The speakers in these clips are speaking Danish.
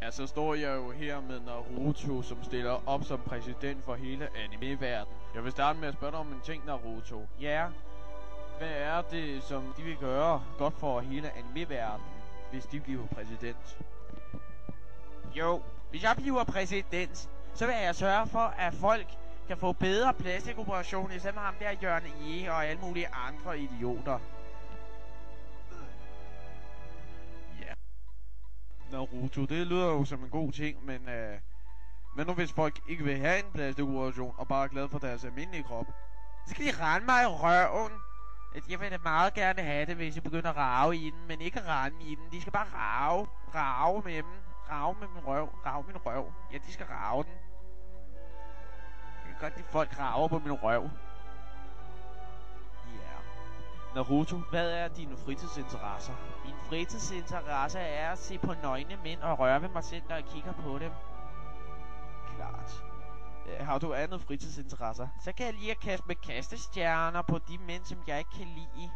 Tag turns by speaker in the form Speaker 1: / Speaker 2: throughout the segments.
Speaker 1: Ja, så står jeg jo her med Naruto, som stiller op som præsident for hele anime-verdenen. Jeg vil starte med at spørge dig om en ting, Naruto. Ja, hvad er det, som de vil gøre godt for hele anime-verdenen, hvis de bliver præsident?
Speaker 2: Jo, hvis jeg bliver præsident, så vil jeg sørge for, at folk kan få bedre plastikoperationer, i stedet for ham der Jørgen E. og alle mulige andre idioter.
Speaker 1: Naruto, det lyder jo som en god ting, men nu hvis folk ikke vil have en plastikoperation og bare er glade for deres almindelige krop?
Speaker 2: Så skal de rende mig i røven. Jeg vil da meget gerne have det, hvis jeg begynder at rave i den, men ikke rende i den. De skal bare rave med dem. Rave med min røv. Ja, de skal rave den. Jeg kan godt lide folk rager på min røv.
Speaker 1: Naruto, hvad er dine fritidsinteresser?
Speaker 2: Min fritidsinteresse er at se på nøgne mænd og røre ved mig selv, når jeg kigger på dem.
Speaker 1: Klart. Har du andet fritidsinteresser?
Speaker 2: Så kan jeg lide at kaste med kastestjerner på de mænd, som jeg ikke kan lide.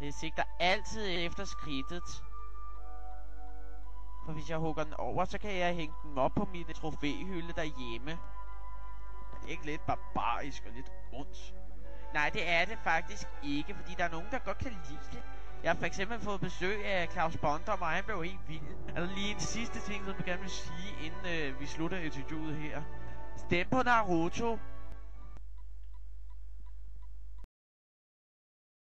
Speaker 2: Jeg sigter altid efter skridtet. For hvis jeg hugger den over, så kan jeg hænge den op på mit trofæhylde derhjemme.
Speaker 1: Er det ikke lidt barbarisk og lidt ondt?
Speaker 2: Nej, det er det faktisk ikke, fordi der er nogen, der godt kan lide det. Jeg har for eksempel fået besøg af Claus Bondum, og han blev helt vild. Er der lige en sidste ting, som jeg gerne vil sige, inden vi slutter interviewet her? Stem på Naruto.